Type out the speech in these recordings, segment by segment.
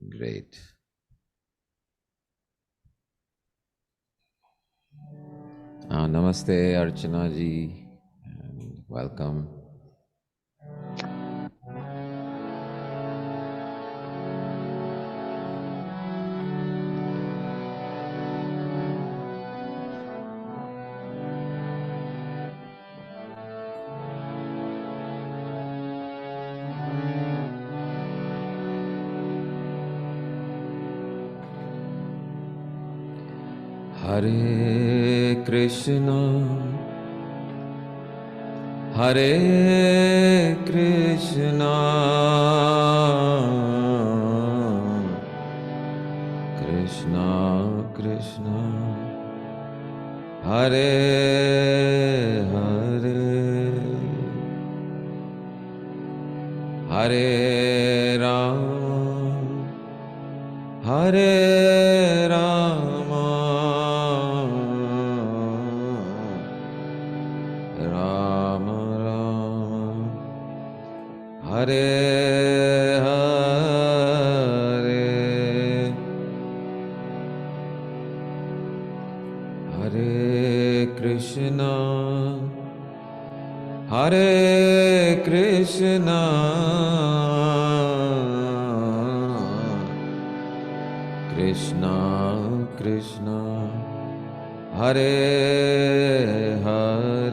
Great. Namaste, Archana ji, and welcome. Hare Krishna, Hare Krishna, Krishna Krishna, Hare Hare, Hare Rama, Hare Rama, Rama Rama, Hare Hare, Hare Krishna, Hare Krishna, Krishna Krishna, Hare Hare,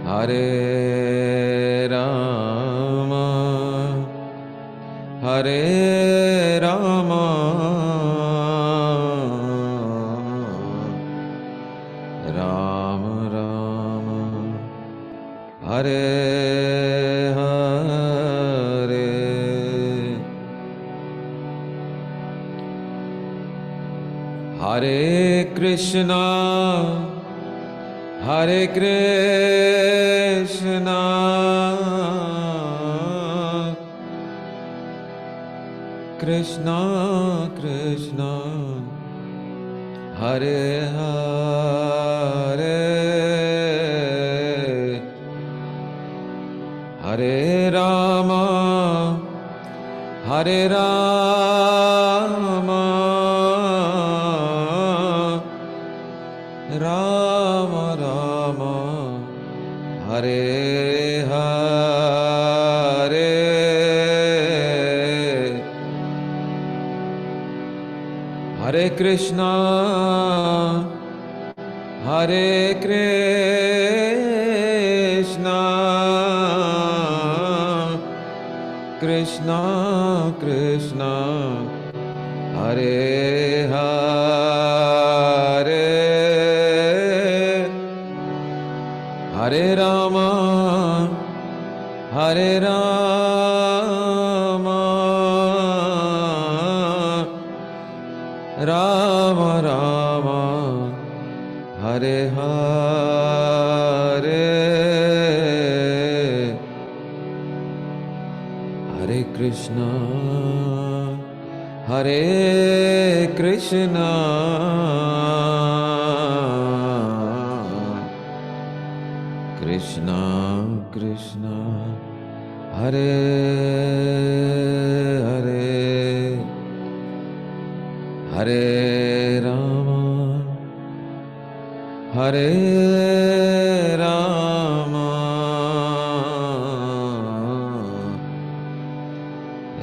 Hare Rama, Hare Rama, Rama Rama, Hare Hare, Hare Krishna, Hare Krishna, Krishna Krishna, Hare Hare, Hare Rama, Hare Rama, Rama Rama, Hare Hare, Hare Krishna, Hare Krishna, Krishna Krishna, Hare Hare, Hare Rama, Hare Rama, Rama Rama, Hare Hare, Hare Krishna, Hare Krishna, Krishna Krishna, Hare Hare, Hare Rama, Hare Rama,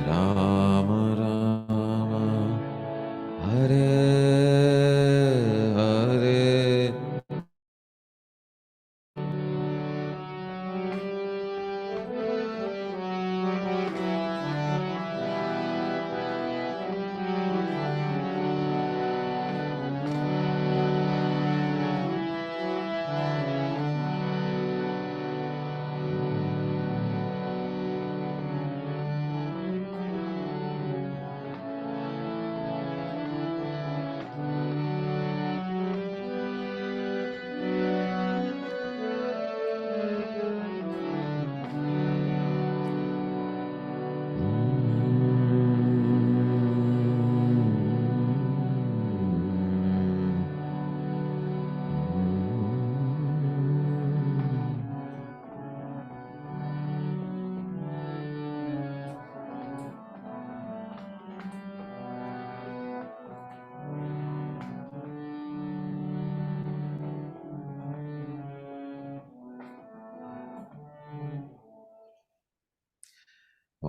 Rama Rama, Hare Hare,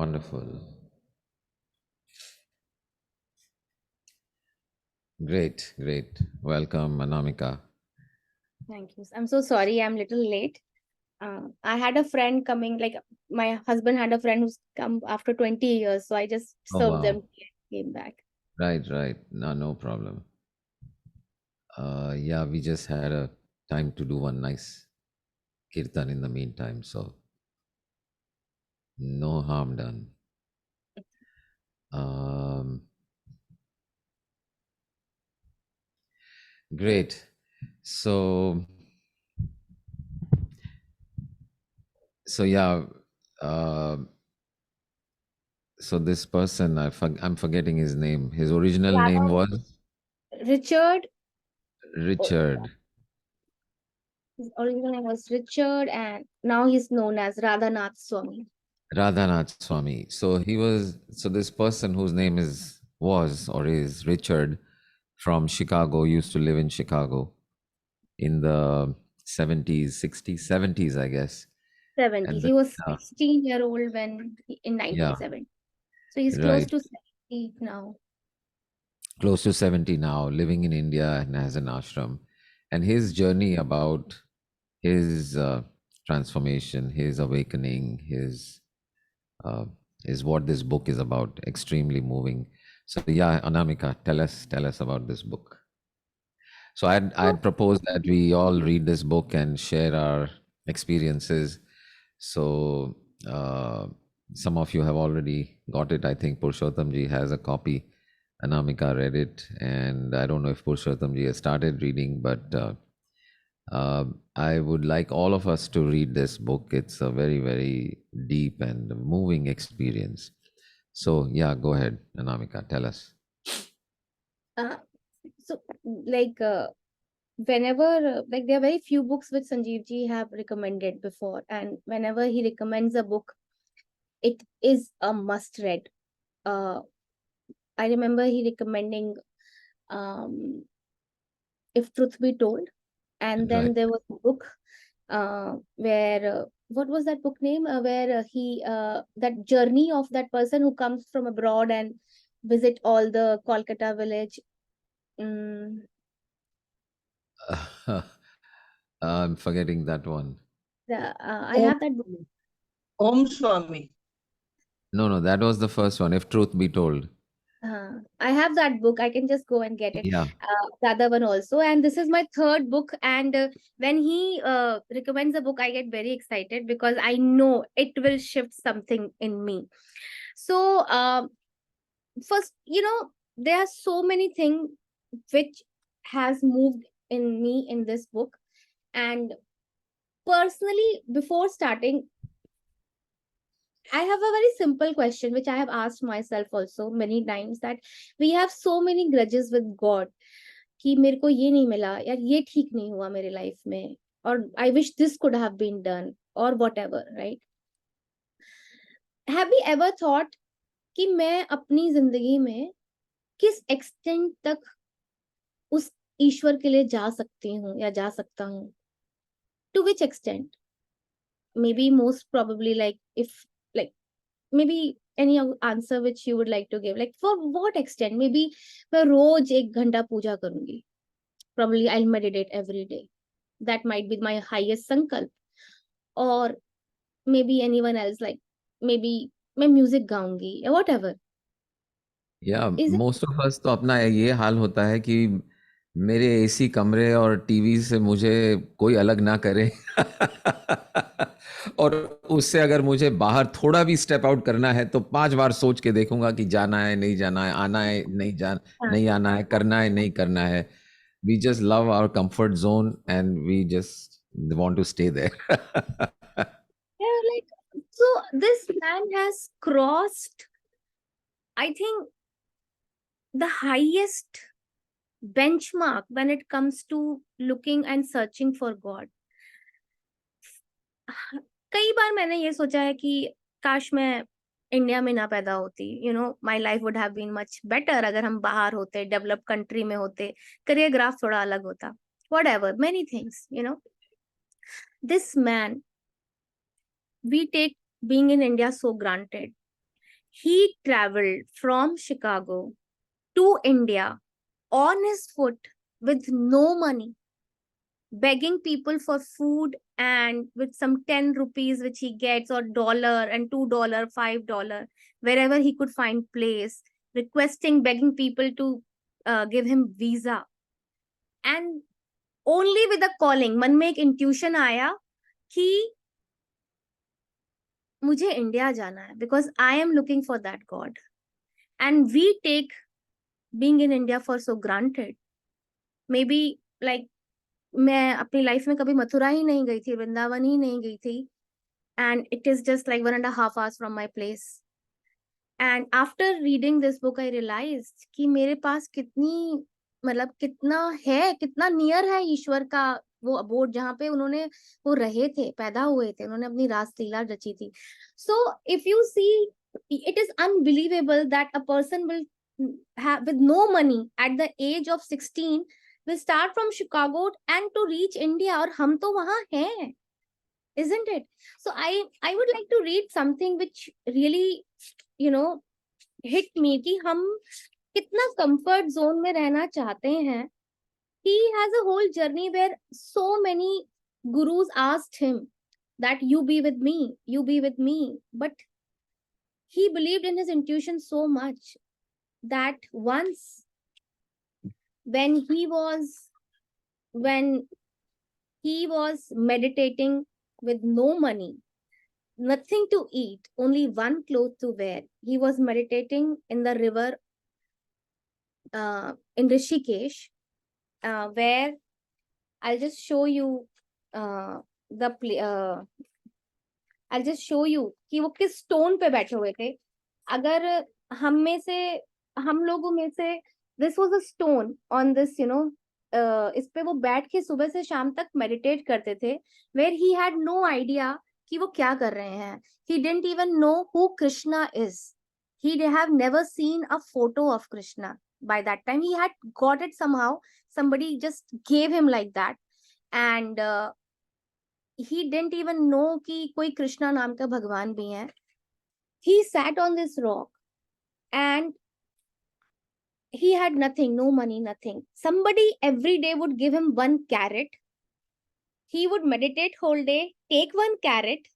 Wonderful. Great, great. Welcome, Anamika. Thank you. I'm so sorry I'm little late. I had a friend coming, like my husband had a friend who's come after 20 years, so I just Oh, served them wow. tea and came back. Right, right. No, no problem. Yeah, we just had a time to do one nice kirtan in the meantime, so no harm done. Um, Great. So, so yeah, uh, so this person, I'm forgetting his name. His original name Radha, was Richard, oh, Richard. his original name was Richard, and now he's known as Radhanath Swami. Radhanath Swami. So this person whose name was or is Richard from Chicago, used to live in Chicago in the 70s, 60s, 70s, I guess. And 70s. then, He was 16-year-old in yeah, 1970. So he's close right. to 70 now. Close to 70 now, living in India and has an ashram. And his journey about his transformation, his awakening, uh, is what this book is about. Extremely moving. So yeah, Anamika, tell us about this book. So I'd propose that we all read this book and share our experiences. So some of you have already got it. I think Purushottam ji has a copy. Anamika read it, and I don't know if Purushottam ji has started reading, but I would like all of us to read this book. It's a very, very deep and moving experience. So yeah, go ahead, Anamika, tell us. Uh, so, like, whenever, like, there are very few books which Sanjeevji have recommended before, and whenever he recommends a book, it is a must read. Uh, I remember he recommending um, If Truth Be Told, and then Right. there was a book where what was that book name? Where he that journey of that person who comes from abroad and visit all the Kolkata village. Mm, I'm forgetting that one. I Om, have that book. Om Swami. No, no, that was the first one. If truth be told. I have that book. I can just go and get it. Yeah. The other one also. And this is my third book. And when he recommends a book, I get very excited because I know it will shift something in me. So, first, there are so many things which has moved in me in this book. And personally, before starting, I have a very simple question which I have asked myself also many times, that we have so many grudges with God कि मेरे को ये नहीं मिला यार, ये ठीक नहीं हुआ मेरे लाइफ में, और I wish this could have been done or whatever, right? Have you ever thought कि मैं अपनी जिंदगी में किस एक्सटेंट तक उस ईश्वर के लिए जा सकती हूँ या जा सकता हूँ? To which extent? Maybe most probably, like, if, like, maybe any answer which you would like to give, like for what extent? Maybe मैं रोज 1 घंटा पूजा करूंगी. Probably I'll meditate every day. That might be my highest sankalp. Or maybe anyone else, like maybe मैं music गाऊंगी या whatever. या Is it? Most of us तो अपना ये हाल होता है कि मेरे एसी कमरे और टीवी से मुझे कोई अलग ना करे और उससे अगर मुझे बाहर थोड़ा भी स्टेप आउट करना है तो 5 बार सोच के देखूंगा कि जाना है नहीं जाना है, आना है हाँ. नहीं आना है, करना है नहीं करना है. We just love our comfort zone and we just want to stay there. Yeah, like, so this man has crossed, I think, the highest benchmark when it comes to looking and searching for God. कई बार मैंने ये सोचा है कि काश मैं India में ना पैदा होती. My life would have been much better अगर हम बाहर होते, डेवलप कंट्री में होते, करियर ग्राफ थोड़ा अलग होता. Whatever, many things. This man, we take being in India so granted. He traveled from Chicago to India on his foot with no money, begging people for food, and with some 10 rupees which he gets, or dollar and $2, $5, wherever he could find place, requesting, begging people to give him visa. And only with a calling, मन में एक intuition आया कि मुझे India जाना है, because I am looking for that God. And we take being in India for so granted. Maybe like मैं अपनी लाइफ में कभी मथुरा ही नहीं गई थी, वृंदावन ही नहीं गई थी, and it is just like 1.5 hours from my place. And after reading this book I realized कि मेरे पास कितनी, मतलब कितना है, कितना नियर है ईश्वर का वो अबोर्ड, जहाँ पे उन्होंने वो रहे थे, पैदा हुए थे, उन्होंने अपनी रासलीला रची थी. So if you see, it is unbelievable that a person will have with no money at the age of 16 will start from Chicago and to reach India, और हम तो वहाँ हैं, isn't it? So I would like to read something which really, you know, hit me कि हम कितना comfort zone में रहना चाहते हैं. He has a whole journey where so many gurus asked him that you be with me, you be with me, but he believed in his intuition so much that once when he was meditating with no money, nothing to eat, only one cloth to wear, he was meditating in the river in Rishikesh, where I'll just show you I'll just show you कि वो किस stone पे बैठे हुए थे. अगर हम लोगों में से this was a stone on this, इस पे वो बैठ के सुबह से शाम तक मेडिटेट करते थे, where he had no idea कि वो क्या कर रहे हैं. He didn't even know who Krishna is. He have never seen a photo of Krishna. By that time he had got it somehow. Somebody just gave him like that, and he didn't even know कि कोई कृष्णा नाम का भगवान भी है. He sat on this rock and he had nothing, no money, nothing. Somebody every day would give him 1 carrot. He would meditate whole day, take 1 carrot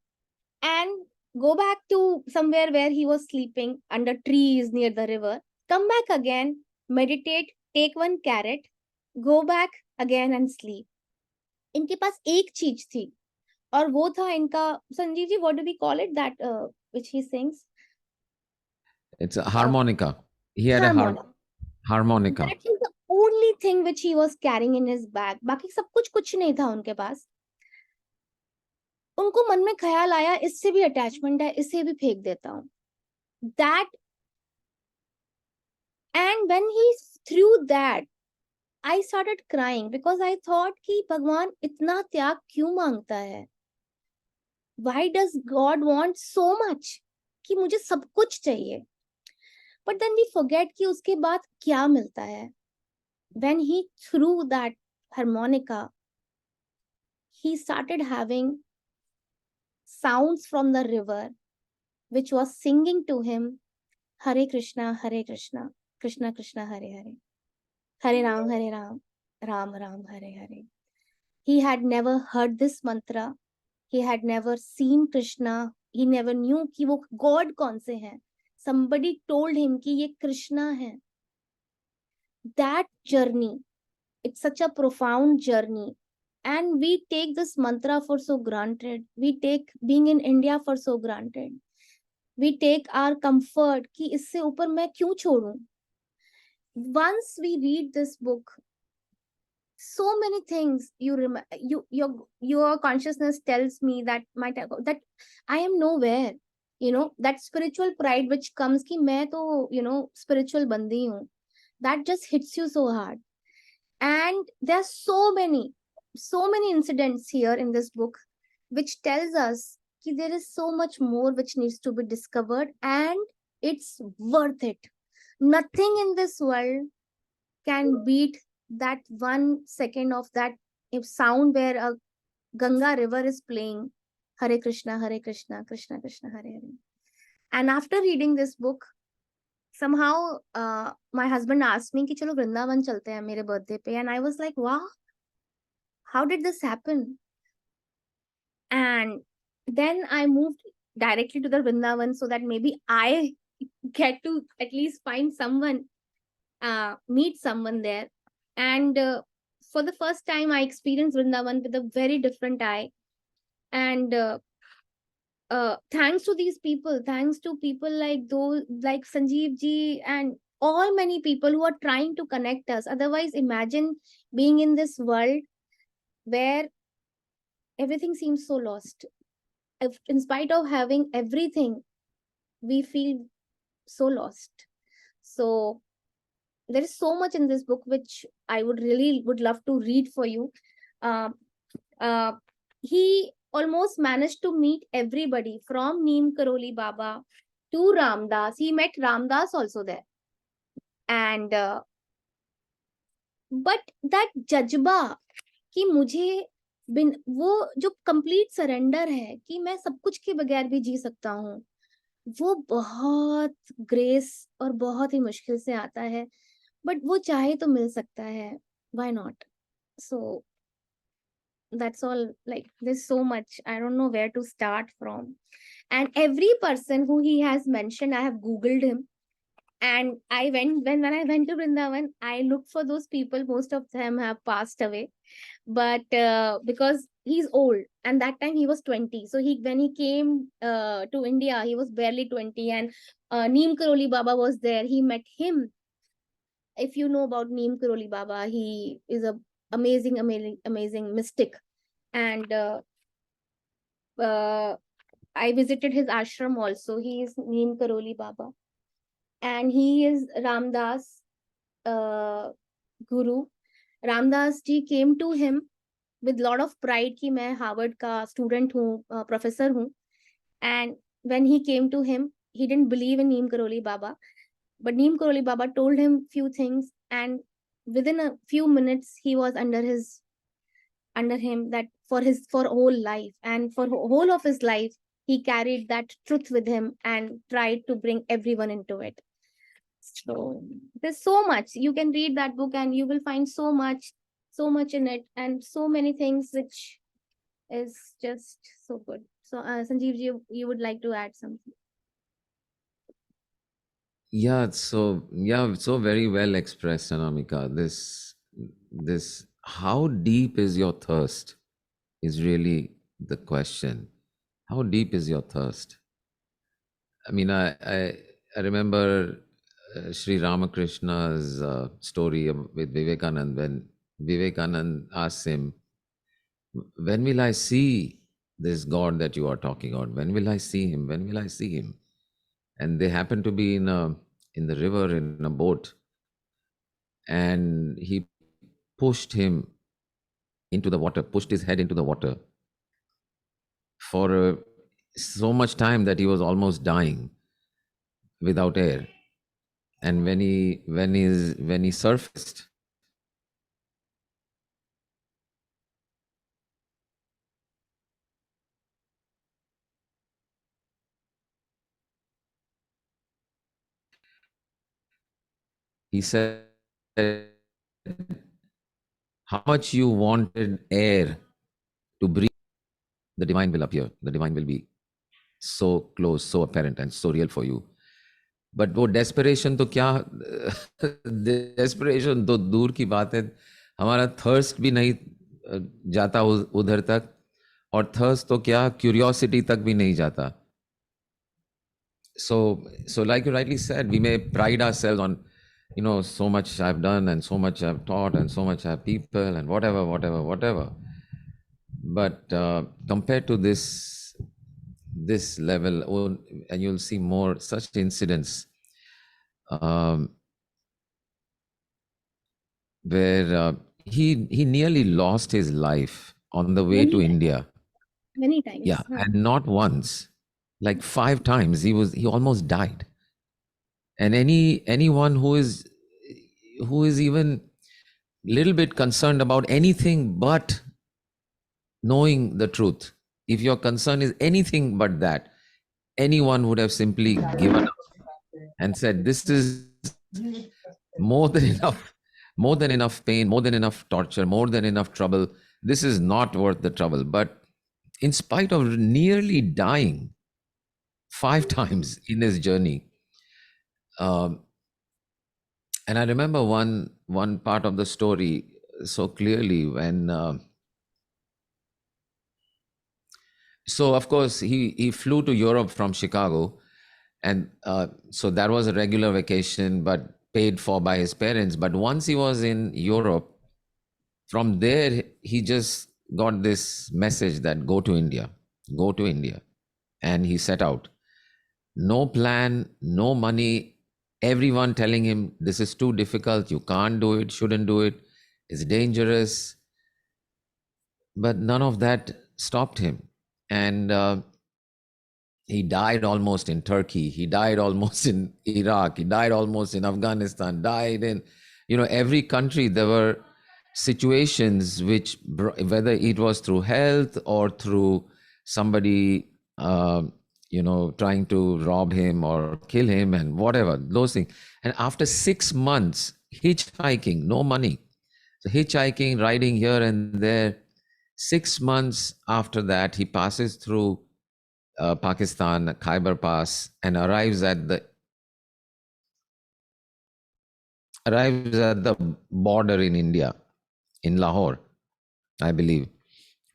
and go back to somewhere where he was sleeping under trees near the river. Come back again, meditate, take 1 carrot, go back again and sleep. इनके पास एक चीज थी, और वो था इनका, Sanjeev ji, what do we call it, that which he sings? It's a harmonica. He had Harmonica. a harmonica. That is the only thing which he was carrying in his bag. बाकी सब कुछ नहीं था उनके पास. उनको मन में ख्याल आया, इससे भी अटैचमेंट है, इसे भी फेंक देता हूँ. That, and when he threw that, I started crying because I thought कि भगवान इतना त्याग क्यों मांगता है? Why does God want so much कि मुझे सब कुछ चाहिए? But then we forget कि उसके बाद क्या मिलता है. When he threw that harmonica, he started having sounds from the river which was singing to him, Hare Krishna, Krishna Krishna, Hare Hare, Hare Ram, Ram Ram, Hare Hare. He had never heard this mantra. He had never seen Krishna. He never knew कि वो God कौन से हैं. Somebody told him कि ये Krishna है. That journey, it's such a profound journey. And we take this mantra for so granted. We take being in India for so granted. We take our comfort कि इससे ऊपर मैं क्यों छोड़ूं. Once we read this book, so many things your consciousness tells me that that I am nowhere. That spiritual pride which comes कि मैं तो spiritual बंदी हूँ, that just hits you so hard. And there are so many incidents here in this book which tells us कि there is so much more which needs to be discovered, and it's worth it. Nothing in this world can beat that 1 second of that sound where a Ganga river is playing Hare Krishna, Krishna Krishna, Hare Hare. And after reading this book, somehow my husband asked me कि चलो वृंदावन चलते हैं मेरे birthday पे, and I was like, wow, how did this happen? And then I moved directly to the Vrindavan so that maybe I get to at least find someone, meet someone there. And for the first time, I experienced Vrindavan with a very different eye. And thanks to these people, thanks to people like those, like Sanjeevji, and all many people who are trying to connect us. Otherwise, imagine being in this world where everything seems so lost. If, in spite of having everything, we feel so lost. So there is so much in this book which I would really would love to read for you. uh, uh, he almost managed to meet everybody from Neem Karoli Baba to Ramdas. He met Ramdas also there. And but that jajba कि मुझे बिन वो जो complete surrender है कि मैं सब कुछ के बगैर भी जी सकता हूँ, वो बहुत ग्रेस और बहुत ही मुश्किल से आता है, बट वो चाहे तो मिल सकता है. Why not? So that's all. Like, there's so much, I don't know where to start from. And every person who he has mentioned, I have googled him. And I went when I went to Vrindavan, I looked for those people. Most of them have passed away, but because he's old, and that time he was 20, so he when he came to India, he was barely 20. And Neem Karoli Baba was there. He met him. If you know about Neem Karoli Baba, he is a amazing mystic. And I visited his ashram also. He is Neem Karoli Baba, and he is Ramdas guru. Ramdas ji came to him with lot of pride कि मैं Harvard का student हूँ, professor हूँ. And when he came to him, he didn't believe in Neem Karoli Baba, but Neem Karoli Baba told him few things, and within a few minutes he was under him, that for whole life, and for whole of his life he carried that truth with him and tried to bring everyone into it. So there's so much you can read that book, and you will find so much in it, and so many things which is just so good. So Sanjeev, you would like to add something? Yeah, so very well expressed, Anamika. This how deep is your thirst is really the question. How deep is your thirst? I mean, I remember Sri Ramakrishna's story with Vivekanand, when Vivekanand asked him, "When will I see this God that you are talking about? When will I see him? When will I see him?" And they happened to be in the river in a boat, and he pushed him into the water, pushed his head into the water for so much time that he was almost dying without air. And when he surfaced, he said, "How much you wanted air to breathe, the divine will appear. The divine will be so close, so apparent, and so real for you." But वो desperation तो क्या, desperation तो दूर की बात है, हमारा thirst भी नहीं जाता उधर तक, और थर्स्ट तो क्या, क्यूरियोसिटी तक भी नहीं जाता. So like you rightly said, we may pride ourselves on, so much I've done and so much I've taught and so much I've people and whatever. But compared to this level, and you'll see more such incidents where he nearly lost his life on the way to India. Many times. Yeah, and not once, like 5 times. He almost died. And anyone who is even little bit concerned about anything but knowing the truth, if your concern is anything but that, anyone would have simply given up and said, this is more than enough, more than enough pain, more than enough torture, more than enough trouble. This is not worth the trouble. But in spite of nearly dying 5 times in his journey, um, and I remember one part of the story so clearly when. So of course he flew to Europe from Chicago, and so that was a regular vacation, but paid for by his parents. But once he was in Europe, from there he just got this message that go to India, go to India, and he set out. No plan, no money. Everyone telling him this is too difficult, you can't do it, shouldn't do it, it's dangerous. But none of that stopped him, and he died almost in Turkey, he died almost in Iraq, he died almost in Afghanistan, died in, every country. There were situations which, whether it was through health or through somebody trying to rob him or kill him and whatever, those things. And after 6 months hitchhiking, no money, so hitchhiking, riding here and there, 6 months after that he passes through Pakistan, Khyber Pass, and arrives at the border in India, in Lahore, I believe,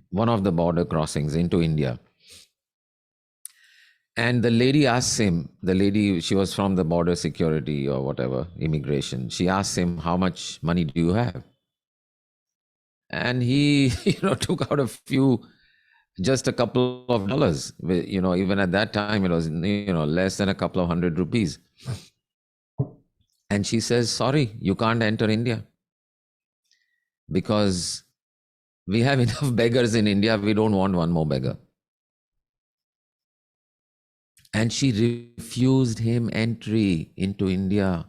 one of the border crossings into India. And the lady asks him, she was from the border security or whatever, immigration. She asks him, how much money do you have? And he, took out just a couple of dollars. Even at that time, it was, less than a couple of hundred rupees. And she says, sorry, you can't enter India because we have enough beggars in India. We don't want one more beggar. And she refused him entry into India.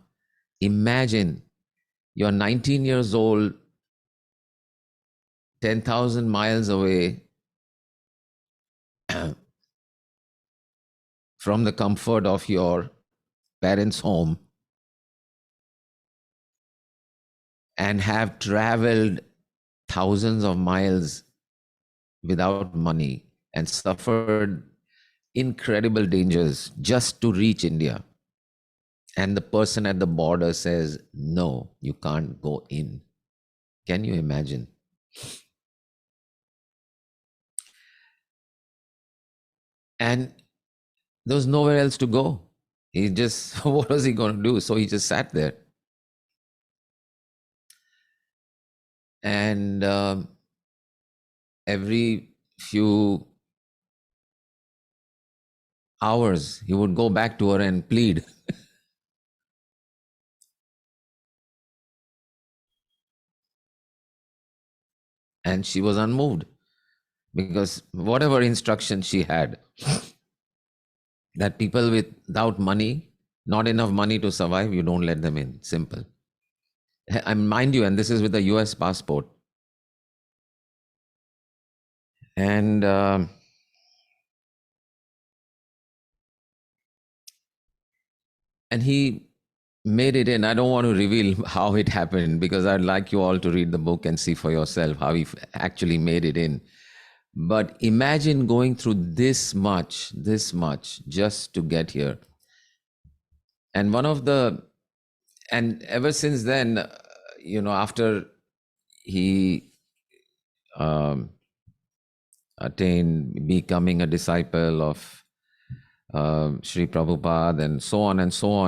Imagine, you're 19 years old, 10,000 miles away from the comfort of your parents' home, and have traveled thousands of miles without money and suffered incredible dangers just to reach India. And the person at the border says, no, you can't go in. Can you imagine? And there was nowhere else to go. He just, what was he going to do? So he just sat there. And every few hours, he would go back to her and plead. And she was unmoved because whatever instruction she had, that people without money, not enough money to survive, you don't let them in. Simple. And mind you, and this is with a US passport. And he made it in. I don't want to reveal how it happened because I'd like you all to read the book and see for yourself how he actually made it in. But imagine going through this much just to get here. And ever since then, after he attained becoming a disciple of Sri Prabhupada and so on,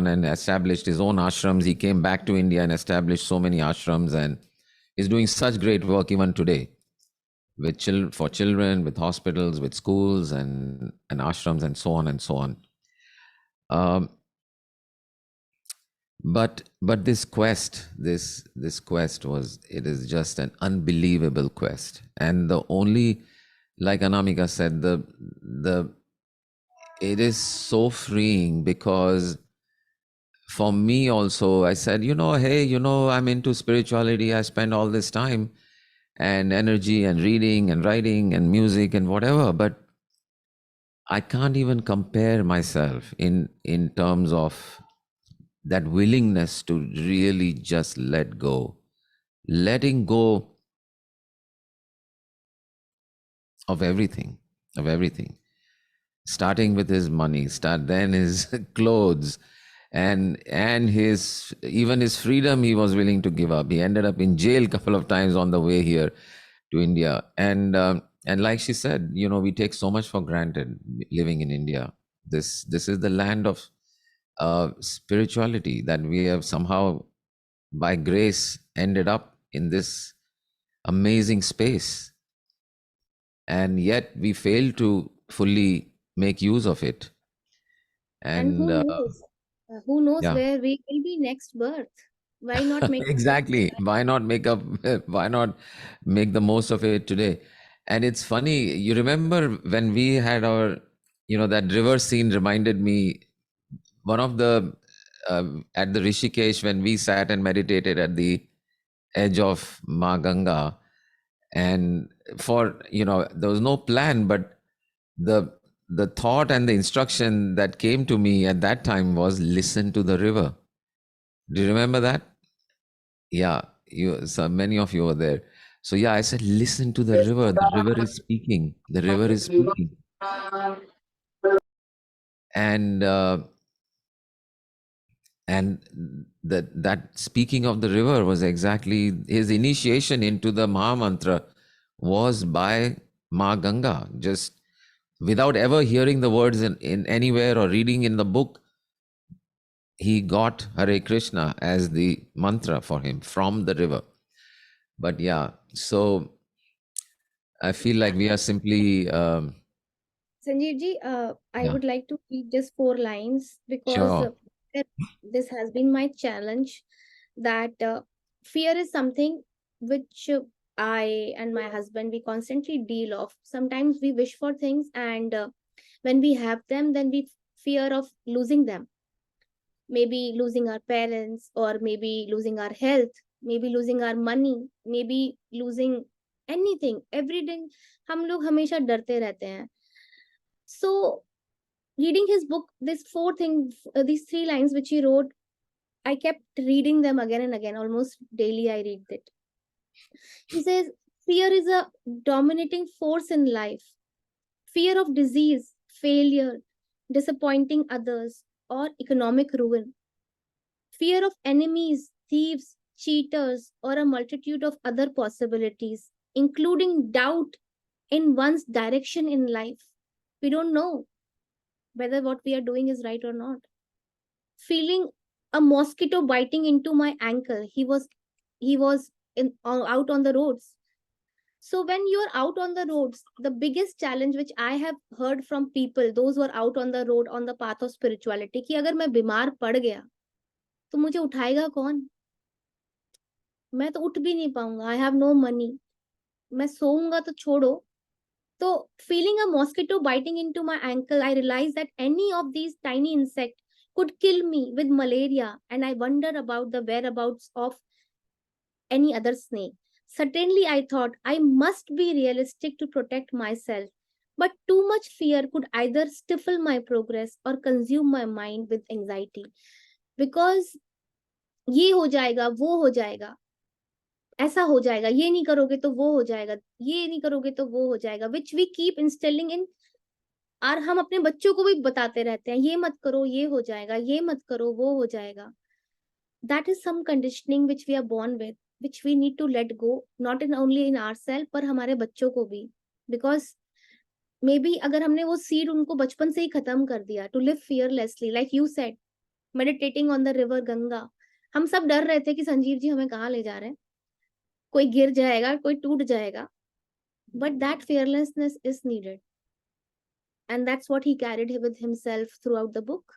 and established his own ashrams. He came back to India and established so many ashrams, and is doing such great work even today with for children, with hospitals, with schools, and ashrams, and so on and so on. But this quest, this quest it is just an unbelievable quest, and the only, like Anamika said, it is so freeing because for me also, I said, hey, I'm into spirituality. I spend all this time and energy and reading and writing and music and whatever. But I can't even compare myself in terms of that willingness to really just let go, letting go of everything, of everything, starting with his money, start then his clothes, and his even his freedom he was willing to give up. He ended up in jail a couple of times on the way here to India, and like she said, you know, we take so much for granted living in India. This is the land of spirituality, that we have somehow by grace ended up in this amazing space, and yet we fail to fully make use of it. And And who knows yeah. where we will be next birth? Why not make the most of Exactly. that? Why not make up? Why not make the most of it today? And it's funny. You remember when we had our, you know, that river scene reminded me one of the at the Rishikesh when we sat and meditated at the edge of Ma Ganga, and for there was no plan, but the the thought and the instruction that came to me at that time was listen to the river. Do you remember that? Yeah, you, so many of you were there. So yeah, I said, listen to the river. The river is speaking. The river is speaking. And that speaking of the river was exactly his initiation into the Maha Mantra was by Ma Ganga. Just without ever hearing the words in anywhere or reading in the book, he got Hare Krishna as the mantra for him from the river. But yeah, so I feel like we are simply Sanjeevji, I yeah, would like to read just 4 lines because sure. this has been my challenge, that fear is something which I and my husband we constantly deal of. Sometimes we wish for things, and when we have them, then we fear of losing them. Maybe losing our parents, or maybe losing our health, maybe losing our money, maybe losing anything, everything. हम लोग हमेशा डरते रहते हैं. So reading his book, this four things, these 3 lines which he wrote, I kept reading them again and again. Almost daily I read it. He says fear is a dominating force in life. Fear of disease, failure, disappointing others, or economic ruin. Fear of enemies, thieves, cheaters, or a multitude of other possibilities, including doubt in one's direction in life. We don't know whether what we are doing is right or not. Feeling a mosquito biting into my ankle. He was out on the roads. So when you're out on the roads, the biggest challenge which I have heard from people, those who are out on the road on the path of spirituality, कि अगर मैं बीमार पड़ गया तो मुझे उठाएगा कौन? मैं तो उठ भी नहीं पाऊंगा. I have no money. मैं सोऊंगा तो छोड़ो. So feeling a mosquito biting into my ankle, I realized that any of these tiny insects could kill me with malaria, and I wondered about the whereabouts of any other snake. Certainly, I thought I must be realistic to protect myself, but too much fear could either stifle my progress or consume my mind with anxiety. Because ये हो जाएगा, वो हो जाएगा, ऐसा हो जाएगा, ये नहीं करोगे तो वो हो जाएगा, ये नहीं करोगे तो वो हो जाएगा, which we keep instilling in. और हम अपने बच्चों को भी बताते रहते हैं, ये मत करो, ये हो जाएगा, ये मत करो, वो हो जाएगा. That is some conditioning which we are born with, which we need to let go, not in only in ourselves पर हमारे बच्चों को भी. Because maybe अगर हमने वो सीड उनको बचपन से ही खत्म कर दिया, to live fearlessly, like you said, meditating on the river Ganga. हम सब डर रहे थे कि संजीव जी हमें कहाँ ले जा रहे हैं, कोई गिर जाएगा, कोई टूट जाएगा. But that fearlessness is needed, and that's what he carried with himself throughout the book.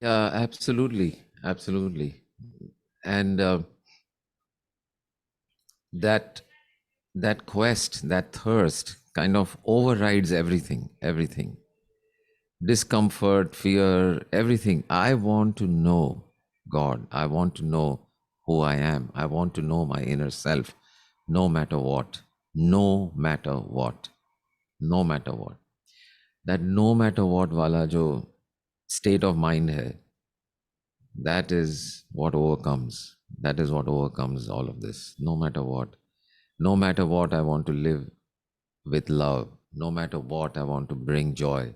Yeah, absolutely, absolutely. And that that quest, that thirst, kind of overrides everything, everything. Discomfort, fear, everything. I want to know God. I want to know who I am. I want to know my inner self no matter what, no matter what, no matter what. That no matter what wala jo state of mind hai, that is what overcomes. That is what overcomes all of this. No matter what. No matter what, I want to live with love. No matter what, I want to bring joy.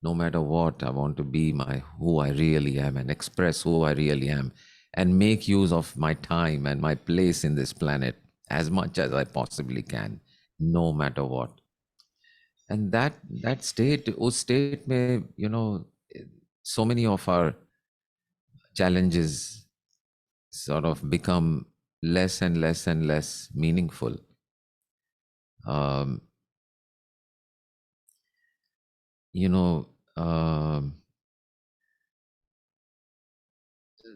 No matter what, I want to be who I really am and express who I really am and make use of my time and my place in this planet as much as I possibly can, no matter what. And that state, us state mein, so many of our challenges sort of become less and less and less meaningful. Um, you know, um,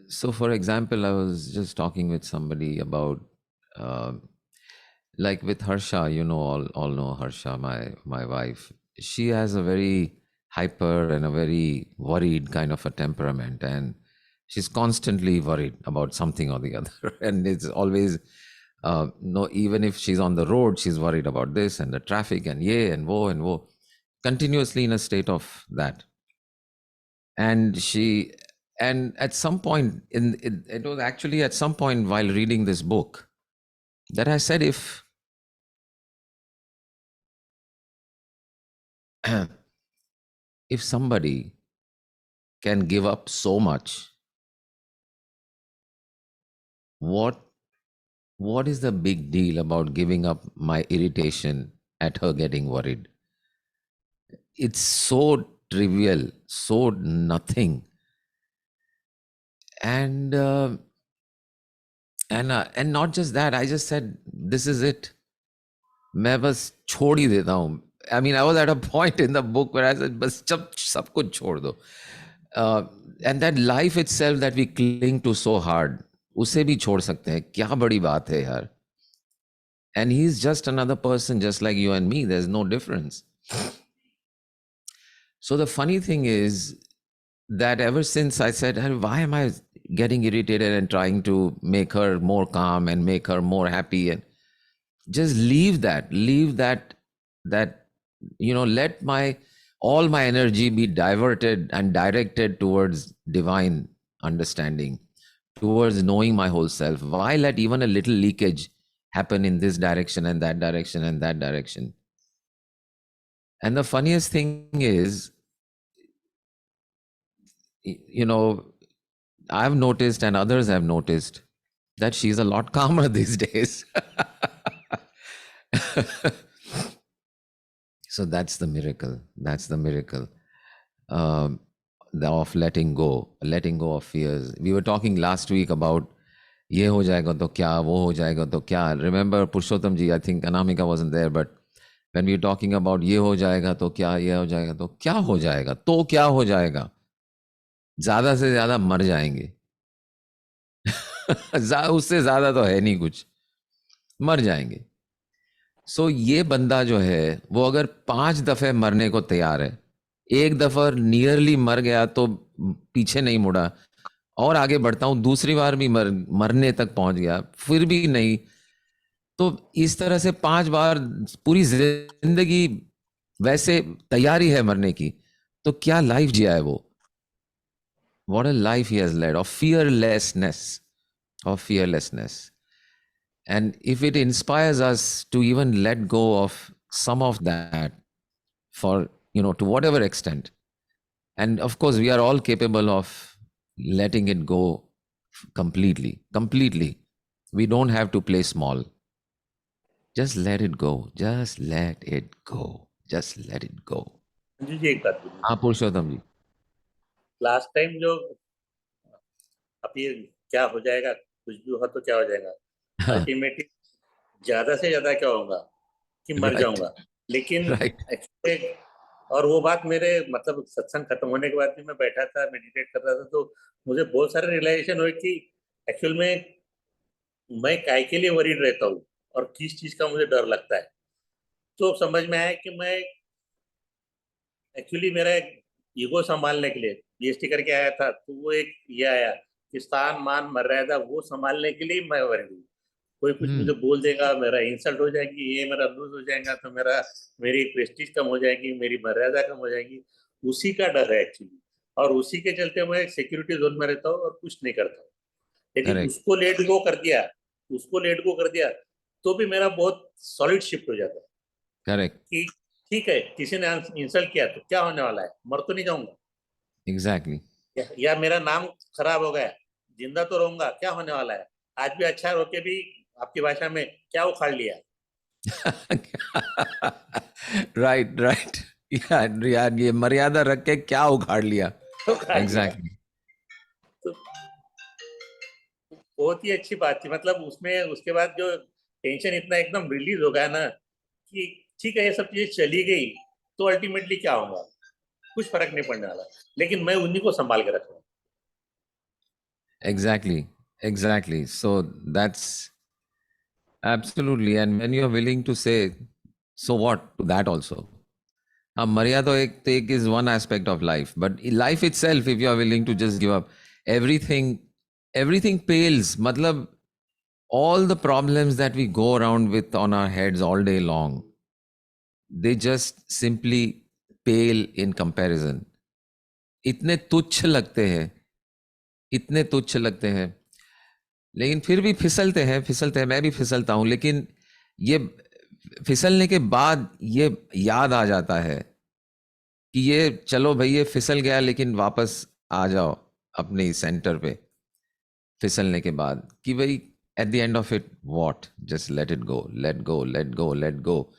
so for example, I was just talking with somebody about, like with Harsha, all know Harsha, my wife. She has a very hyper and a very worried kind of a temperament, and she's constantly worried about something or the other, and it's always no. Even if she's on the road, she's worried about this and the traffic and yeah and wo, continuously in a state of that. And at some point it was actually at some point while reading this book that I said, if somebody can give up so much, what is the big deal about giving up my irritation at her getting worried? It's so trivial, so nothing. And not just that, I just said, this is it. मैं बस छोड़ ही देता हूँ. I mean, I was at a point in the book where I said, बस सब कुछ छोड़ दो. And that life itself that we cling to so hard, उसे भी छोड़ सकते हैं. क्या बड़ी बात है यार. And he's just another person, just like you and me. There's no difference. So the funny thing is that ever since I said, why am I getting irritated and trying to make her more calm and make her more happy, and just leave that let all my energy be diverted and directed towards divine understanding, towards knowing my whole self. Why let even a little leakage happen in this direction and that direction and that direction? And the funniest thing is, I've noticed and others have noticed that she's a lot calmer these days. So that's the miracle. That's the miracle of letting go of fears. We were talking last week about ye ho jayega to kya, wo ho jayega to kya. Remember Purushottam ji, I think Anamika wasn't there, but when we were talking about ye ho jayega to kya, ye ho jayega to kya ho jayega, to kya ho jayega, ज़्यादा से ज़्यादा मर जाएंगे. उससे ज़्यादा तो है नहीं कुछ, मर जाएंगे. सो ये बंदा जो है वो अगर 5 दफे मरने को तैयार है, एक दफा नियरली मर गया तो पीछे नहीं मुड़ा और आगे बढ़ता हूं, दूसरी बार भी मरने तक पहुंच गया, फिर भी नहीं, तो इस तरह से 5 बार पूरी जिंदगी वैसे तैयारी है मरने की, तो क्या लाइफ जिया है वो. What a life he has led of fearlessness, of fearlessness. And if it inspires us to even let go of some of that for, to whatever extent, and of course, we are all capable of letting it go completely. We don't have to play small. Just let it go. Just let it go. Just let it go. Sanju जी एक बात बोलिए. हाँ पुरुषोत्तम जी. Last time जो अब ये क्या हो जाएगा, कुछ भी हो तो क्या हो जाएगा, अल्टीमेटली ज्यादा से ज्यादा क्या होगा कि मर जाऊंगा. लेकिन एक्चुअली और वो बात मेरे मतलब सत्संग खत्म होने के बाद भी मैं बैठा था, मेडिटेट कर रहा था, तो मुझे बहुत सारे रियलाइजेशन हुए कि एक्चुअल में मैं काय के लिए वरीड रहता हूँ और किस चीज का मुझे डर लगता है. तो समझ में आया कि मैं एक्चुअली मेरा ईगो संभालने के लिए पीएचडी करके आया था, तो वो एक ये आया कि स्थान मान मर्यादा वो संभालने के लिए मैं वरीड हूँ. कोई कुछ मुझे बोल देगा, मेरा इंसल्ट हो जाएगी, ये मेरा लूज हो जाएगा, तो मेरी प्रेस्टीज कम हो जाएगी, मेरी मर्यादा कम हो जाएगी, उसी का डर है एक्चुअली। और उसी के चलते मैं सिक्योरिटी जोन में रहता हूँ और कुछ नहीं करता हूँ। यदि Correct. उसको लेट गो कर दिया तो भी मेरा बहुत सॉलिड शिफ्ट हो जाता है Correct. कि ठीक है, किसी ने इंसल्ट किया तो क्या होने वाला है, मर तो नहीं जाऊंगा, Exactly. या मेरा नाम खराब हो गया, जिंदा तो रहूंगा, क्या होने वाला है, आज भी अच्छा होके भी आपकी भाषा में क्या उखाड़ लिया। Right, right. यार ये मर्यादा रख के क्या उखाड़ लिया. Exactly. तो बहुत ही अच्छी बात थी, मतलब उसमें उसके बाद जो टेंशन इतना एकदम रिलीज हो गया ना कि ठीक है, ये सब चीजें चली गई तो अल्टीमेटली क्या होगा, कुछ फर्क नहीं पड़ने वाला, लेकिन मैं उन्हीं को संभाल के रखूंगा। Exactly. So that's absolutely. And when you're willing to say, so what to that also. Maryada ek is one aspect of life, but life itself, if you are willing to just give up everything, everything pales. Matlab, all the problems that we go around with on our heads all day long, they just simply pale in comparison. इतने तुच्छ लगते हैं, इतने तुच्छ लगते हैं, लेकिन फिर भी फिसलते हैं, मैं भी फिसलता हूं, लेकिन ये फिसलने के बाद ये याद आ जाता है कि ये चलो भाई ये फिसल गया, लेकिन वापस आ जाओ अपने सेंटर पे फिसलने के बाद, कि भाई at the end of it, what? Just let it go, let go, let go, let go.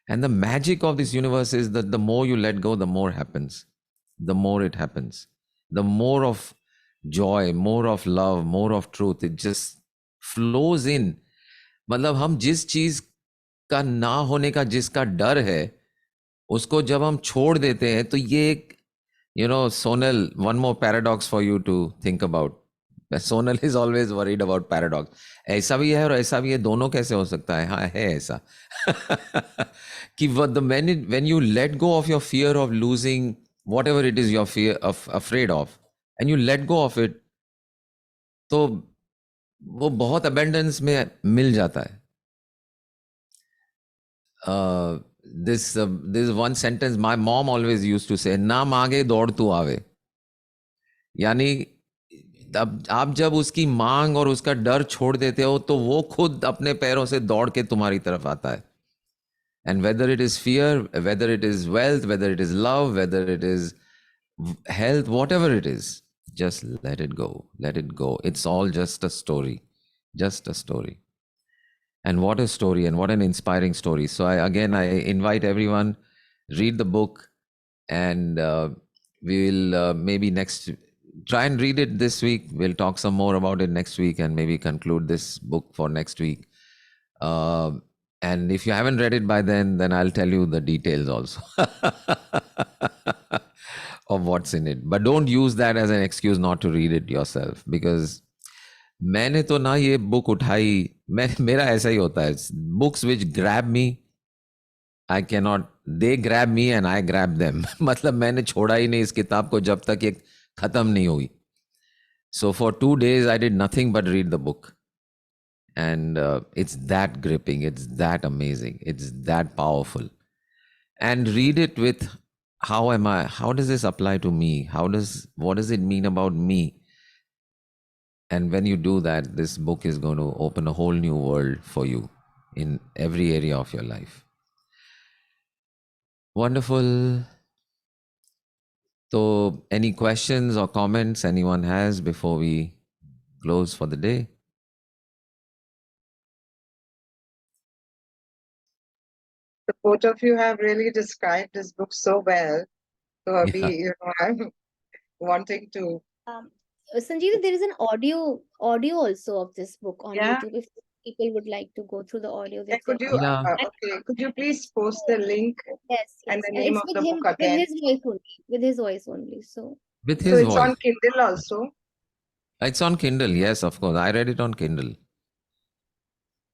And the magic of this universe is that the more you let go, the more happens. The more it happens. The more of joy, more of love, more of truth. It just flows in. मतलब हम जिस चीज का ना होने का जिसका डर है, उसको जब हम छोड़ देते हैं, तो ये एक, Sonal, one more paradox for you to think about. Sonal is always worried about paradox. ऐसा भी है और ऐसा भी है, दोनों कैसे हो सकता है? हाँ, है ऐसा. कि when you let go of your fear of losing whatever it is you're afraid of, and you let go of it, तो वो बहुत abundance में मिल जाता है. This one sentence my mom always used to say, ना मांगे दौड़ तू आवे. यानी अब आप जब उसकी मांग और उसका डर छोड़ देते हो, तो वो खुद अपने पैरों से दौड़ के तुम्हारी तरफ आता है. And whether it is fear, whether it is wealth, whether it is love, whether it is health, whatever it is, just let it go. Let it go. It's all just a story. Just a story. And what a story, and what an inspiring story. So I invite everyone, read the book, and we'll maybe try and read it this week. We'll talk some more about it next week, and maybe conclude this book for next week. And if you haven't read it by then I'll tell you the details also of what's in it. But don't use that as an excuse not to read it yourself, because मैंने तो ना ये book उठाई, मेरा ऐसा ही होता है. Books which grab me, I cannot, they grab me and I grab them. मतलब मैंने छोड़ा ही नहीं इस किताब को जब तक ये खत्म नहीं हुई. So for 2 days I did nothing but read the book. And it's that gripping, it's that amazing, it's that powerful. And read it with, how does this apply to me? What does it mean about me? And when you do that, this book is going to open a whole new world for you in every area of your life. Wonderful. So, any questions or comments anyone has before we close for the day? The both of you have really described this book so well. So, Abhi, I'm wanting to. Sanjeev, there is an audio also of this book on Yeah. YouTube. If people would like to go through the audio, Yeah, that's could it. you? Yeah. Okay. Could you please post the link Yes, and yes. the name It's of with the him, book again? with his voice only. With his voice only. So With So his it's voice. on Kindle also. It's on Kindle, yes, of course. I read it on Kindle.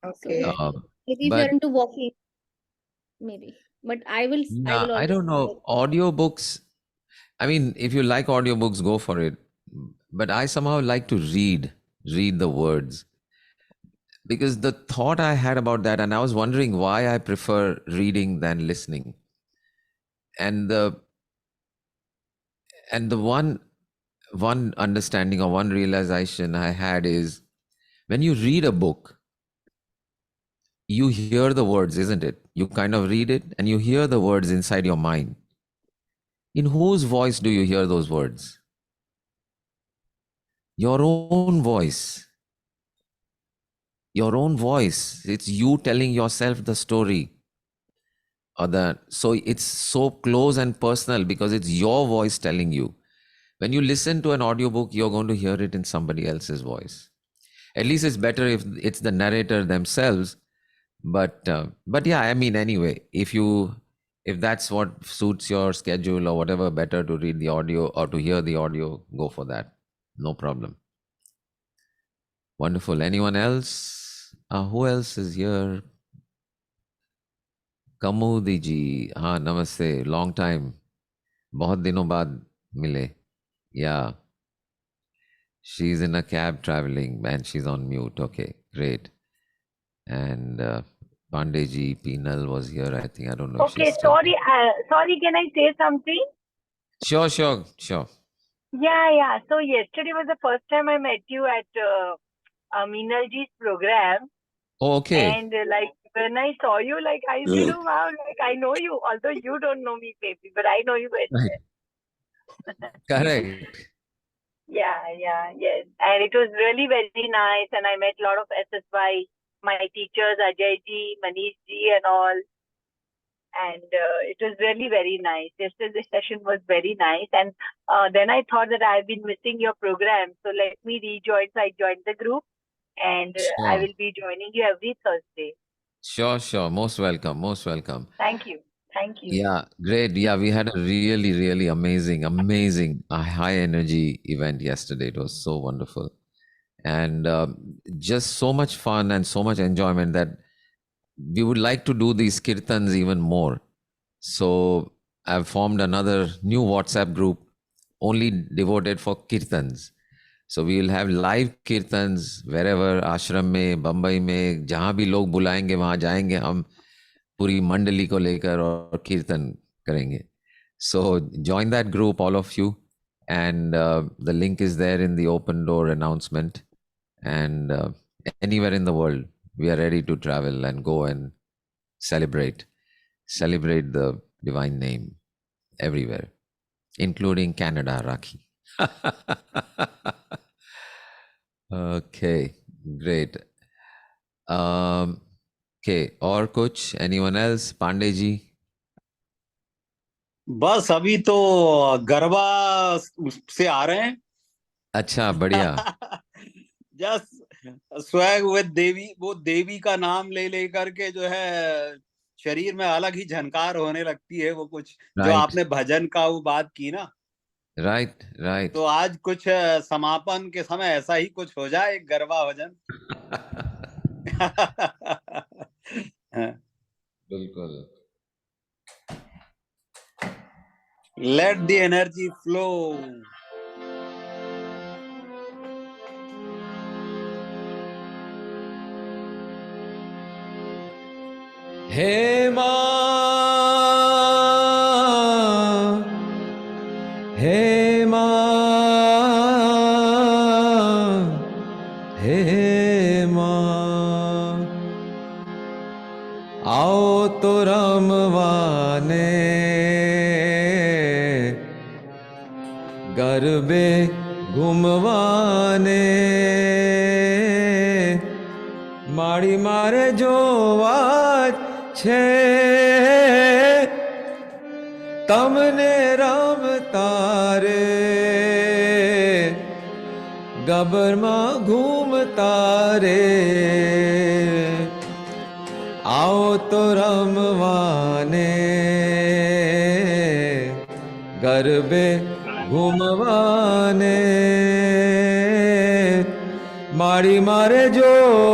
Okay. maybe if But you're into walking, maybe. But I will I always don't know. Audiobooks, I mean, if you like audiobooks, go for it. But I somehow like to read the words. because the thought I had about that, and I was wondering why I prefer reading than listening. And the one understanding or one realization I had is, when you read a book, you hear the words, isn't it? You kind of read it and you hear the words inside your mind. In whose voice do you hear those words? Your own voice. Your own voice. It's you telling yourself the story. So it's so close and personal because it's your voice telling you. When you listen to an audiobook, you're going to hear it in somebody else's voice. At least it's better if it's the narrator themselves. But yeah, I mean, anyway, if that's what suits your schedule or whatever, better to read the audio or to hear the audio, go for that. No problem. Wonderful. Anyone else? Who else is here? Kamudi ji. Namaste. Long time. बहुत दिनों बाद मिले. Yeah. She's in a cab traveling and she's on mute. Okay, great. And Pandeji Penal was here, I think. I don't know if Okay, she's still sorry, can I say something? Sure. Yeah. So yesterday was the first time I met you at Meenalji's program. Oh, okay. And like when I saw you, like I said, oh wow, like I know you, although you don't know me, baby, but I know you very well. Correct. Yeah, yes. And it was really very nice. And I met a lot of SSY, my teachers, Ajay ji, Manish ji and all. And it was really very nice. Yesterday's session was very nice. And then I thought that I've been missing your program. So let me rejoin. So I joined the group. And I Sure. will be joining you every Thursday. Sure. Most welcome. Thank you. Yeah, great. Yeah, we had a really, really amazing, high energy event yesterday. It was so wonderful. And just so much fun and so much enjoyment that we would like to do these kirtans even more. So I've formed another new WhatsApp group only devoted for kirtans. So we will have live kirtans wherever, ashram में, बम्बई में, जहाँ भी लोग बुलाएंगे वहाँ जाएंगे हम, पूरी मंडली को लेकर और कीर्तन करेंगे. So join that group, all of you, and the link is there in the open door announcement. And anywhere in the world, we are ready to travel and go and celebrate the divine name everywhere, including Canada, Rakhi. Okay, great. Okay, और कुछ? Anyone else? Pandey ji? बस अभी तो गरबा से आ रहे हैं. अच्छा, बढ़िया. जस्ट स्वैग विद देवी, वो देवी का नाम ले लेकर के जो है शरीर में अलग ही झनकार होने लगती है. वो कुछ जो आपने भजन का वो बात की ना, राइट. तो आज कुछ समापन के समय ऐसा ही कुछ हो जाए, एक गरबा भजन. बिल्कुल. Let the energy flow. हे माँ, हे माँ, हे माँ, आओ तो रमवाने गरबे घुमवाने माड़ी मारे जो वाज छे तमने राम तारे गबर मां घूम तारे आओ तो रमवाने गरबे घुमवाने माड़ी मारे जो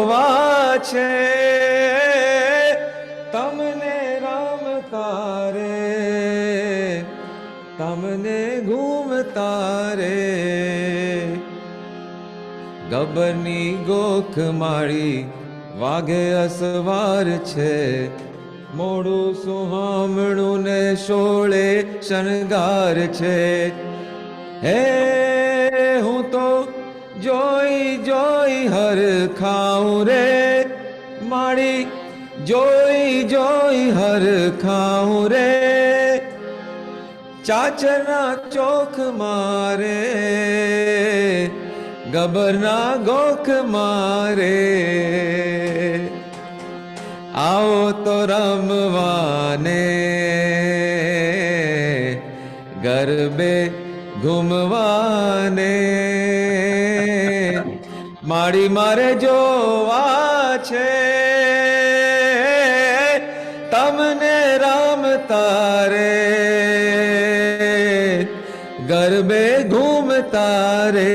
वाछे तमने राम तारे तमने घूम तारे गबरनी गोख माड़ी વાગે અસવાર છે, મોડું સુહામણું ને શોળે શણગાર છે. હે હું તો જોઈ જોઈ હર ખાઉં રે, માડી જોઈ જોઈ હર ખાઉં રે. ચાચરના ચોખ મારે, ગબરના ગોખ મારે. આવો તો રમવાને, ગરબે ઘૂમવાને. માડી મારે જોવા છે, તમને રમતા રે, ગરબે ઘૂમતા રે.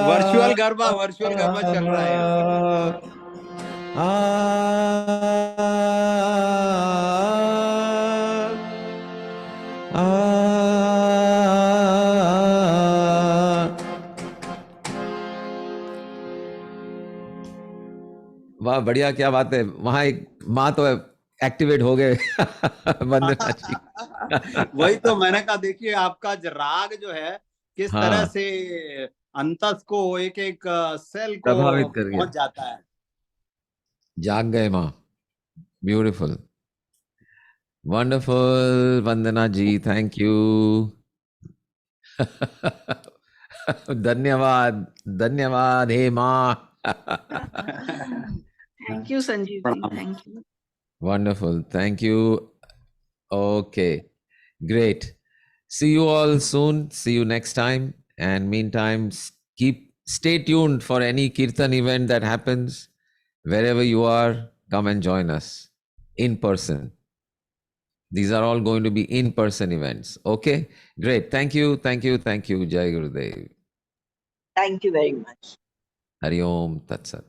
वर्चुअल गरबा चल रहा है यहाँ वाह, बढ़िया, क्या बात है. वहां एक माँ तो एक्टिवेट हो गए. वंदना जी. वही तो मैंने कहा, देखिए आपका राग जो है किस हाँ. तरह से अंतस को एक एक सेल को प्रभावित कर गया, पहुंच जाता है. जाग गए माँ. Beautiful, wonderful. Vandana ji, thank you. धन्यवाद, धन्यवाद. हे माँ. Thank you, Sanjeevji. Thank you. Wonderful, thank you. Okay, great. See you all soon. See you next time. And meantime, stay tuned for any kirtan event that happens. Wherever you are, come and join us in person. These are all going to be in-person events. Okay, great. Thank you, thank you, thank you. Jai Gurudev. Thank you very much. Hari Om Tat Sat.